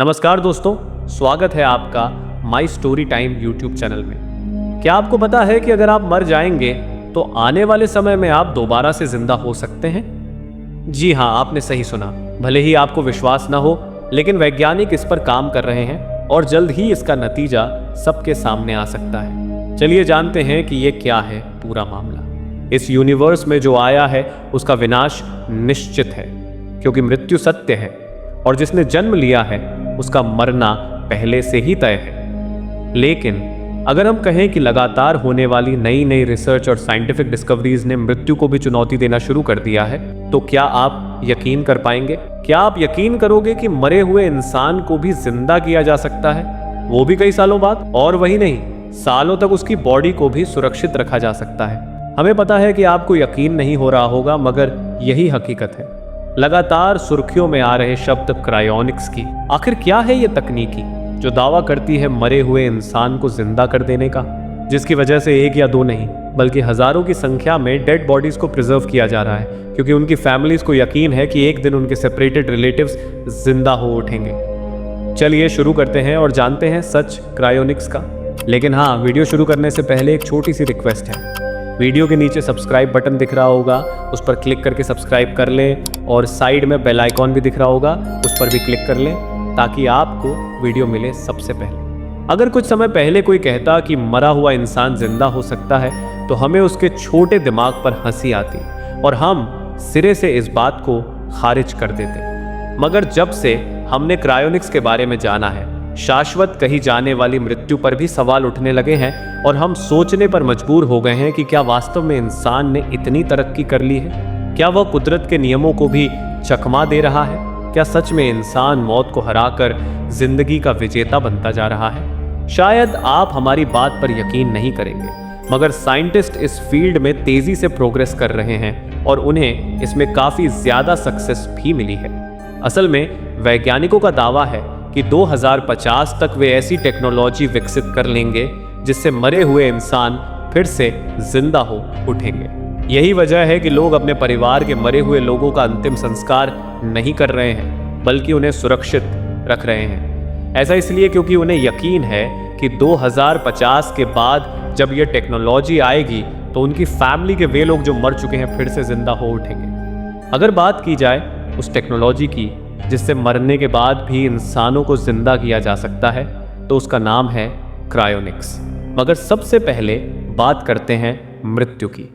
नमस्कार दोस्तों, स्वागत है आपका my story time YouTube channel में। क्या आपको पता है कि अगर आप मर जाएंगे तो आने वाले समय में आप दोबारा से जिंदा हो सकते हैं? जी हाँ, आपने सही सुना। भले ही आपको विश्वास ना हो, लेकिन वैज्ञानिक इस पर काम कर रहे हैं और जल्द ही इसका नतीजा सबके सामने आ सकता है। चलिए जानते हैं कि ये क्या है पूरा मामला। इस यूनिवर्स में जो आया है उसका विनाश निश्चित है, क्योंकि मृत्यु सत्य है और जिसने जन्म लिया है उसका मरना पहले से ही तय है। लेकिन अगर हम कहें कि लगातार होने वाली नई नई रिसर्च और साइंटिफिक डिस्कवरीज ने मृत्यु को भी चुनौती देना शुरू कर दिया है, तो क्या आप यकीन कर पाएंगे? क्या आप यकीन करोगे कि मरे हुए इंसान को भी जिंदा किया जा सकता है, वो भी कई सालों बाद? और वही नहीं, सालों तक उसकी बॉडी को भी सुरक्षित रखा जा सकता है। हमें पता है कि आपको यकीन नहीं हो रहा होगा, मगर यही हकीकत है। लगातार सुर्खियों में आ रहे शब्द क्रायोनिक्स की। आखिर क्या है ये तकनीकी जो दावा करती है मरे हुए इंसान को जिंदा कर देने का, जिसकी वजह से एक या दो नहीं बल्कि हजारों की संख्या में डेड बॉडीज को प्रिजर्व किया जा रहा है, क्योंकि उनकी फैमिलीज को यकीन है कि एक दिन उनके सेपरेटेड रिलेटिव्स जिंदा हो उठेंगे। चलिए शुरू करते हैं और जानते हैं सच क्रायोनिक्स का। लेकिन हाँ, वीडियो शुरू करने से पहले एक छोटी सी रिक्वेस्ट है। वीडियो के नीचे सब्सक्राइब बटन दिख रहा होगा, उस पर क्लिक करके सब्सक्राइब कर लें, और साइड में बेल आइकॉन भी दिख रहा होगा, उस पर भी क्लिक कर लें ताकि आपको वीडियो मिले सबसे पहले। अगर कुछ समय पहले कोई कहता कि मरा हुआ इंसान जिंदा हो सकता है, तो हमें उसके छोटे दिमाग पर हंसी आती और हम सिरे से इस बात को खारिज कर देते। मगर जब से हमने क्रायोनिक्स के बारे में जाना है, शाश्वत कही जाने वाली मृत्यु पर भी सवाल उठने लगे हैं और हम सोचने पर मजबूर हो गए हैं कि क्या वास्तव में इंसान ने इतनी तरक्की कर ली है? क्या वह कुदरत के नियमों को भी चकमा दे रहा है? क्या सच में इंसान मौत को हराकर जिंदगी का विजेता बनता जा रहा है? शायद आप हमारी बात पर यकीन नहीं करेंगे, मगर साइंटिस्ट इस फील्ड में तेजी से प्रोग्रेस कर रहे हैं और उन्हें इसमें काफी ज्यादा सक्सेस भी मिली है। असल में वैज्ञानिकों का दावा है कि 2050 तक वे ऐसी टेक्नोलॉजी विकसित कर लेंगे जिससे मरे हुए इंसान फिर से जिंदा हो उठेंगे। यही वजह है कि लोग अपने परिवार के मरे हुए लोगों का अंतिम संस्कार नहीं कर रहे हैं, बल्कि उन्हें सुरक्षित रख रहे हैं। ऐसा इसलिए क्योंकि उन्हें यकीन है कि 2050 के बाद जब यह टेक्नोलॉजी आएगी तो उनकी फैमिली के वे लोग जो मर चुके हैं फिर से जिंदा हो उठेंगे। अगर बात की जाए उस टेक्नोलॉजी की जिससे मरने के बाद भी इंसानों को जिंदा किया जा सकता है, तो उसका नाम है क्रायोनिक्स। मगर सबसे पहले बात करते हैं मृत्यु की।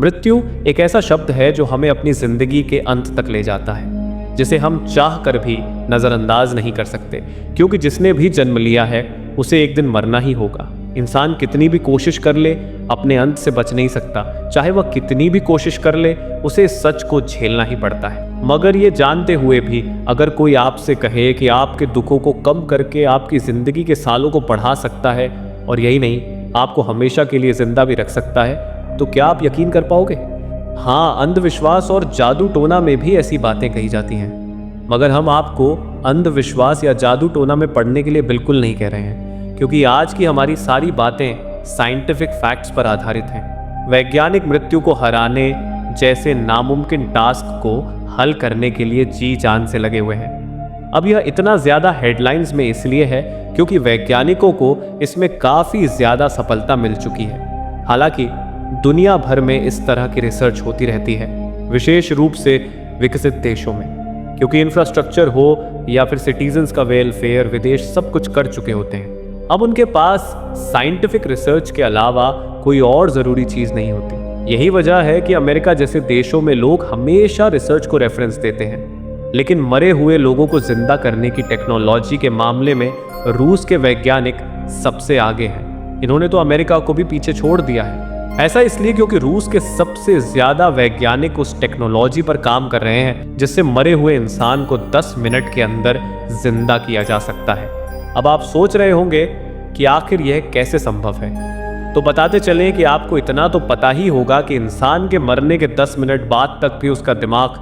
मृत्यु एक ऐसा शब्द है जो हमें अपनी जिंदगी के अंत तक ले जाता है, जिसे हम चाह कर भी नजरअंदाज नहीं कर सकते, क्योंकि जिसने भी जन्म लिया है उसे एक दिन मरना ही होगा। इंसान कितनी भी कोशिश कर ले, अपने अंत से बच नहीं सकता। चाहे वह कितनी भी कोशिश कर ले, उसे इस सच को झेलना ही पड़ता है। मगर ये जानते हुए भी अगर कोई आपसे कहे कि आपके दुखों को कम करके आपकी जिंदगी के सालों को बढ़ा सकता है, और यही नहीं, आपको हमेशा के लिए जिंदा भी रख सकता है, तो क्या आप यकीन कर पाओगे? हाँ, अंधविश्वास और जादू टोना में भी ऐसी बातें कही जाती हैं, मगर हम आपको अंधविश्वास या जादू टोना में पढ़ने के लिए बिल्कुल नहीं कह रहे हैं, क्योंकि आज की हमारी सारी बातें साइंटिफिक फैक्ट्स पर आधारित हैं। वैज्ञानिक मृत्यु को हराने जैसे नामुमकिन टास्क को हल करने के लिए जी जान से लगे हुए हैं। अब यह इतना ज्यादा हेडलाइंस में इसलिए है क्योंकि वैज्ञानिकों को इसमें काफी ज्यादा सफलता मिल चुकी है। हालांकि दुनिया भर में इस तरह की रिसर्च होती रहती है, विशेष रूप से विकसित देशों में, क्योंकि इंफ्रास्ट्रक्चर हो या फिर सिटीजन्स का वेलफेयर विदेश सब कुछ कर चुके होते हैं। अब उनके पास साइंटिफिक रिसर्च के अलावा कोई और जरूरी चीज नहीं होती। यही वजह है कि अमेरिका जैसे देशों में लोग हमेशा रिसर्च को रेफरेंस देते हैं, लेकिन मरे हुए लोगों को जिंदा करने की टेक्नोलॉजी के मामले में रूस के वैज्ञानिक सबसे आगे हैं। इन्होंने तो अमेरिका को भी पीछे छोड़ दिया है। ऐसा इसलिए क्योंकि रूस के सबसे ज्यादा वैज्ञानिक उस टेक्नोलॉजी पर काम कर रहे हैं जिससे मरे हुए इंसान को 10 मिनट के अंदर जिंदा किया जा सकता है। अब आप सोच रहे होंगे कि आखिर यह कैसे संभव है, तो बताते चलें कि आपको इतना तो पता ही होगा कि इंसान के मरने के 10 मिनट बाद तक भी उसका दिमाग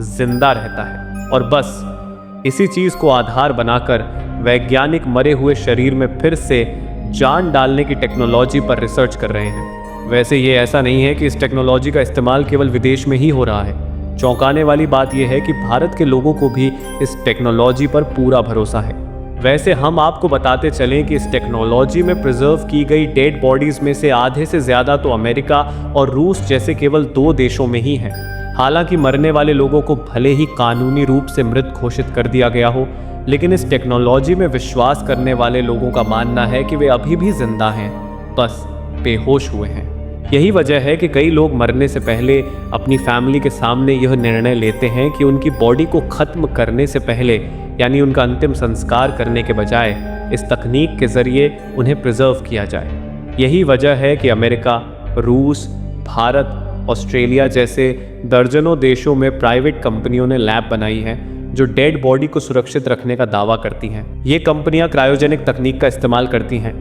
जिंदा रहता है, और बस इसी चीज को आधार बनाकर वैज्ञानिक मरे हुए शरीर में फिर से जान डालने की टेक्नोलॉजी पर रिसर्च कर रहे हैं। वैसे ये ऐसा नहीं है कि इस टेक्नोलॉजी का इस्तेमाल केवल विदेश में ही हो रहा है। चौंकाने वाली बात यह है कि भारत के लोगों को भी इस टेक्नोलॉजी पर पूरा भरोसा है। वैसे हम आपको बताते चलें कि इस टेक्नोलॉजी में प्रिजर्व की गई डेड बॉडीज में से आधे से ज़्यादा तो अमेरिका और रूस जैसे केवल 2 देशों में ही हैं। हालांकि मरने वाले लोगों को भले ही कानूनी रूप से मृत घोषित कर दिया गया हो, लेकिन इस टेक्नोलॉजी में विश्वास करने वाले लोगों का मानना है कि वे अभी भी जिंदा हैं, बस बेहोश हुए हैं। यही वजह है कि कई लोग मरने से पहले अपनी फैमिली के सामने यह निर्णय लेते हैं कि उनकी बॉडी को ख़त्म करने से पहले, यानी उनका अंतिम संस्कार करने के बजाय, इस तकनीक के ज़रिए उन्हें प्रिजर्व किया जाए। यही वजह है कि अमेरिका, रूस, भारत, ऑस्ट्रेलिया जैसे दर्जनों देशों में प्राइवेट कंपनियों ने लैब बनाई है जो डेड बॉडी को सुरक्षित रखने का दावा करती हैं। ये कंपनियां क्रायोजेनिक तकनीक का इस्तेमाल करती हैं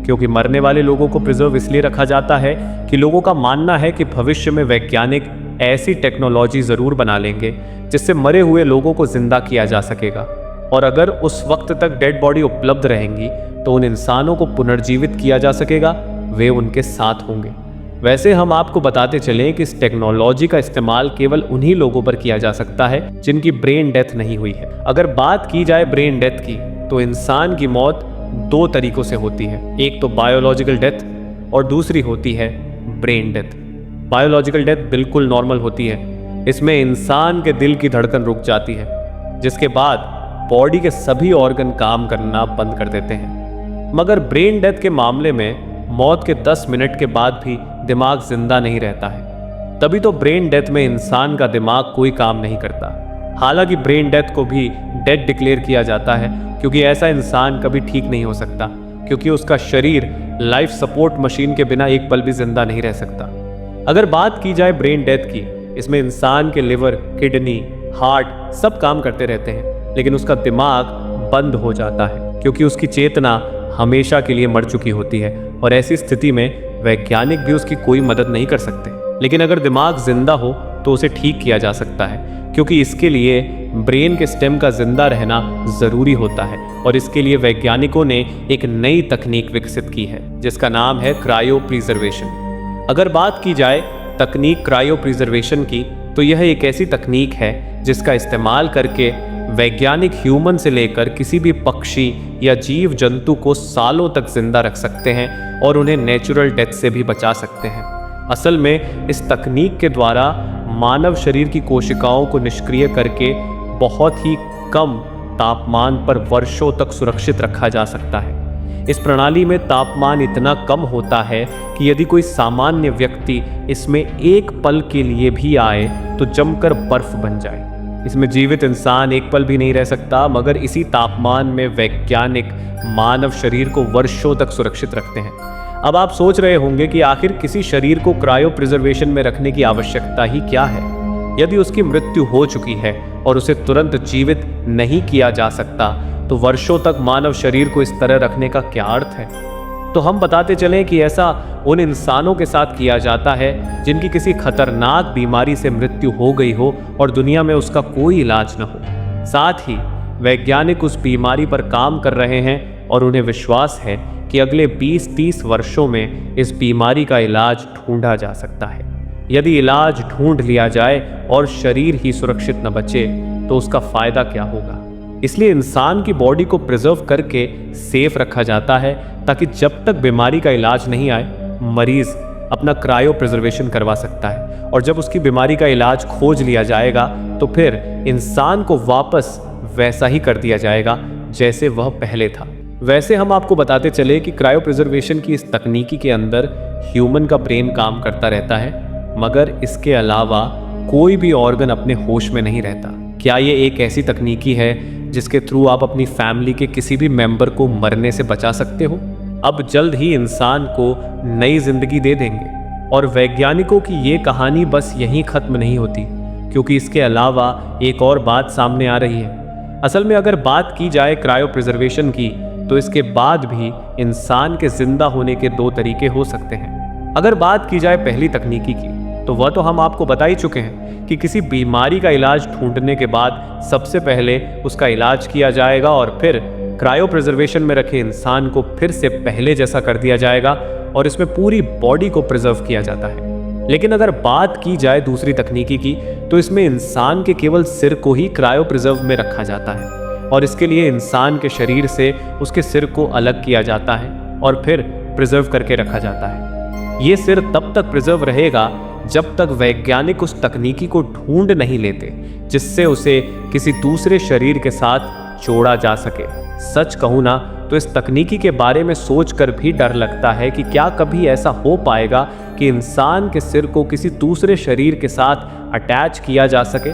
क्योंकि मरने वाले लोगों को प्रिजर्व इसलिए रखा जाता है कि लोगों का मानना है कि भविष्य में वैज्ञानिक ऐसी टेक्नोलॉजी ज़रूर बना लेंगे जिससे मरे हुए लोगों को जिंदा किया जा सकेगा, और अगर उस वक्त तक डेड बॉडी उपलब्ध रहेंगी तो उन इंसानों को पुनर्जीवित किया जा सकेगा, वे उनके साथ होंगे। वैसे हम आपको बताते चलें कि इस टेक्नोलॉजी का इस्तेमाल केवल उन्हीं लोगों पर किया जा सकता है जिनकी ब्रेन डेथ नहीं हुई है। अगर बात की जाए ब्रेन डेथ की, तो इंसान की मौत 2 तरीकों से होती है। एक तो बायोलॉजिकल डेथ और दूसरी होती है ब्रेन डेथ। बायोलॉजिकल डेथ बिल्कुल नॉर्मल होती है। इसमें इंसान के दिल की धड़कन रुक जाती है, जिसके बाद बॉडी के सभी ऑर्गन काम करना बंद कर देते हैं। मगर ब्रेन डेथ के मामले में मौत के 10 मिनट के बाद भी दिमाग जिंदा नहीं रहता है। तभी तो ब्रेन डेथ में इंसान का दिमाग कोई काम नहीं करता। हालांकि ब्रेन डेथ को भी डेड डिक्लेयर किया जाता है क्योंकि ऐसा इंसान कभी ठीक नहीं हो सकता, क्योंकि उसका शरीर लाइफ सपोर्ट मशीन के बिना एक पल भी जिंदा नहीं रह सकता। अगर बात की जाए ब्रेन डेथ की, इसमें इंसान के लिवर, किडनी, हार्ट सब काम करते रहते हैं, लेकिन उसका दिमाग बंद हो जाता है क्योंकि उसकी चेतना हमेशा के लिए मर चुकी होती है, और ऐसी स्थिति में वैज्ञानिक भी उसकी कोई मदद नहीं कर सकते। लेकिन अगर दिमाग जिंदा हो तो उसे ठीक किया जा सकता है, क्योंकि इसके लिए ब्रेन के स्टेम का जिंदा रहना जरूरी होता है, और इसके लिए वैज्ञानिकों ने एक नई तकनीक विकसित की है जिसका नाम है क्रायो प्रिजर्वेशन। अगर बात की जाए तकनीक क्रायो प्रिजर्वेशन की, तो यह एक ऐसी तकनीक है जिसका इस्तेमाल करके वैज्ञानिक ह्यूमन से लेकर किसी भी पक्षी या जीव जंतु को सालों तक जिंदा रख सकते हैं और उन्हें नेचुरल डेथ से भी बचा सकते हैं। असल में इस तकनीक के द्वारा मानव शरीर की कोशिकाओं को निष्क्रिय करके बहुत ही कम तापमान पर वर्षों तक सुरक्षित रखा जा सकता है। इस प्रणाली में तापमान इतना कम होता है कि यदि कोई सामान्य व्यक्ति इसमें एक पल के लिए भी आए तो जमकर बर्फ बन जाए। इसमें जीवित इंसान एक पल भी नहीं रह सकता, मगर इसी तापमान में वैज्ञानिक मानव शरीर को वर्षों तक सुरक्षित रखते हैं। अब आप सोच रहे होंगे कि आखिर किसी शरीर को क्रायो प्रिजर्वेशन में रखने की आवश्यकता ही क्या है? यदि उसकी मृत्यु हो चुकी है और उसे तुरंत जीवित नहीं किया जा सकता, तो वर्षों तक मानव शरीर को इस तरह रखने का क्या अर्थ है? तो हम बताते चलें कि ऐसा उन इंसानों के साथ किया जाता है जिनकी किसी खतरनाक बीमारी से मृत्यु हो गई हो और दुनिया में उसका कोई इलाज न हो। साथ ही वैज्ञानिक उस बीमारी पर काम कर रहे हैं और उन्हें विश्वास है कि अगले 20-30 वर्षों में इस बीमारी का इलाज ढूंढा जा सकता है। यदि इलाज ढूंढ लिया जाए और शरीर ही सुरक्षित न बचे तो उसका फायदा क्या होगा? इसलिए इंसान की बॉडी को प्रिजर्व करके सेफ रखा जाता है ताकि जब तक बीमारी का इलाज नहीं आए मरीज अपना क्रायो प्रिजर्वेशन करवा सकता है, और जब उसकी बीमारी का इलाज खोज लिया जाएगा तो फिर इंसान को वापस वैसा ही कर दिया जाएगा जैसे वह पहले था। वैसे हम आपको बताते चले कि क्रायो प्रिजर्वेशन की इस तकनीकी के अंदर ह्यूमन का ब्रेन काम करता रहता है, मगर इसके अलावा कोई भी ऑर्गन अपने होश में नहीं रहता। क्या ये एक ऐसी तकनीकी है जिसके थ्रू आप अपनी फैमिली के किसी भी मेंबर को मरने से बचा सकते हो? अब जल्द ही इंसान को नई जिंदगी दे देंगे, और वैज्ञानिकों की ये कहानी बस यहीं खत्म नहीं होती, क्योंकि इसके अलावा एक और बात सामने आ रही है। असल में अगर बात की जाए क्रायो प्रिजर्वेशन की, तो इसके बाद भी इंसान के जिंदा होने के 2 तरीके हो सकते हैं। अगर बात की जाए पहली तकनीकी की, तो वह तो हम आपको बता ही चुके हैं कि किसी बीमारी का इलाज ढूंढने के बाद सबसे पहले उसका इलाज किया जाएगा और फिर क्रायो प्रिजर्वेशन में रखे इंसान को फिर से पहले जैसा कर दिया जाएगा और इसमें पूरी बॉडी को प्रिजर्व किया जाता है। लेकिन अगर बात की जाए दूसरी तकनीकी की, तो इसमें इंसान के केवल सिर को ही क्रायो प्रिजर्व में रखा जाता है। और इसके लिए इंसान के शरीर से उसके सिर को अलग किया जाता है और फिर प्रिजर्व करके रखा जाता है। ये सिर तब तक प्रिजर्व रहेगा जब तक वैज्ञानिक उस तकनीकी को ढूंढ नहीं लेते जिससे उसे किसी दूसरे शरीर के साथ जोड़ा जा सके। सच कहूँ ना तो इस तकनीकी के बारे में सोचकर भी डर लगता है कि क्या कभी ऐसा हो पाएगा कि इंसान के सिर को किसी दूसरे शरीर के साथ अटैच किया जा सके।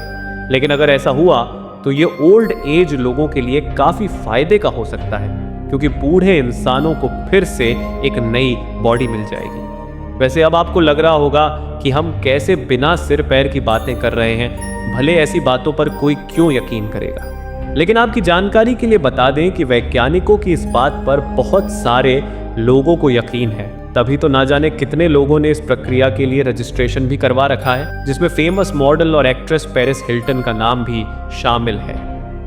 लेकिन अगर ऐसा हुआ तो ये ओल्ड एज लोगों के लिए काफ़ी फायदे का हो सकता है, क्योंकि बूढ़े इंसानों को फिर से एक नई बॉडी मिल जाएगी। वैसे अब आपको लग रहा होगा कि हम कैसे बिना सिर पैर की बातें कर रहे हैं, भले ऐसी बातों पर कोई क्यों यकीन करेगा। लेकिन आपकी जानकारी के लिए बता दें कि वैज्ञानिकों की इस बात पर बहुत सारे लोगों को यकीन है, तभी तो ना जाने कितने लोगों ने इस प्रक्रिया के लिए रजिस्ट्रेशन भी करवा रखा है, जिसमें फेमस मॉडल और एक्ट्रेस पेरिस हिल्टन का नाम भी शामिल है।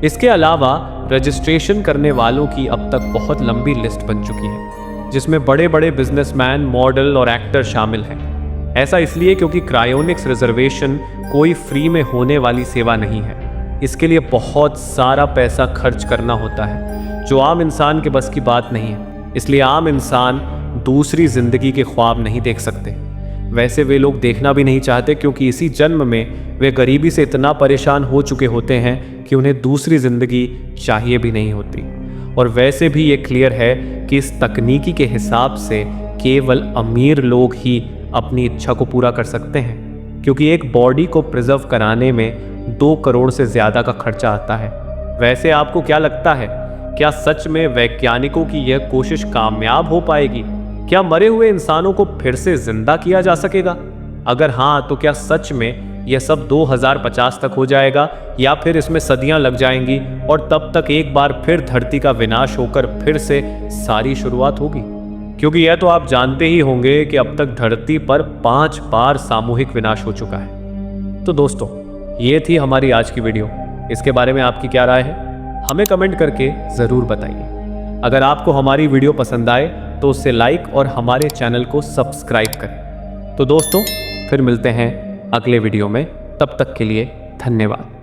इसके अलावा रजिस्ट्रेशन करने वालों की अब तक बहुत लंबी लिस्ट बन चुकी है, जिसमें बड़े बड़े बिजनेसमैन, मॉडल और एक्टर शामिल हैं। ऐसा इसलिए क्योंकि क्रायोनिक्स रिजर्वेशन कोई फ्री में होने वाली सेवा नहीं है। इसके लिए बहुत सारा पैसा खर्च करना होता है, जो आम इंसान के बस की बात नहीं है। इसलिए आम इंसान दूसरी जिंदगी के ख्वाब नहीं देख सकते। वैसे वे लोग देखना भी नहीं चाहते, क्योंकि इसी जन्म में वे गरीबी से इतना परेशान हो चुके होते हैं कि उन्हें दूसरी जिंदगी चाहिए भी नहीं होती। और वैसे भी ये क्लियर है कि इस तकनीकी के हिसाब से केवल अमीर लोग ही अपनी इच्छा को पूरा कर सकते हैं, क्योंकि एक बॉडी को प्रिजर्व कराने में 2 करोड़ से ज़्यादा का खर्चा आता है। वैसे आपको क्या लगता है, क्या सच में वैज्ञानिकों की यह कोशिश कामयाब हो पाएगी? क्या मरे हुए इंसानों को फिर से जिंदा किया जा सकेगा? अगर हाँ, तो क्या सच में यह सब 2050 तक हो जाएगा, या फिर इसमें सदियां लग जाएंगी और तब तक एक बार फिर धरती का विनाश होकर फिर से सारी शुरुआत होगी? क्योंकि यह तो आप जानते ही होंगे कि अब तक धरती पर 5 बार सामूहिक विनाश हो चुका है। तो दोस्तों, ये थी हमारी आज की वीडियो। इसके बारे में आपकी क्या राय है, हमें कमेंट करके ज़रूर बताइए। अगर आपको हमारी वीडियो पसंद आए तो उसे लाइक और हमारे चैनल को सब्सक्राइब करें। तो दोस्तों, फिर मिलते हैं अगले वीडियो में। तब तक के लिए धन्यवाद।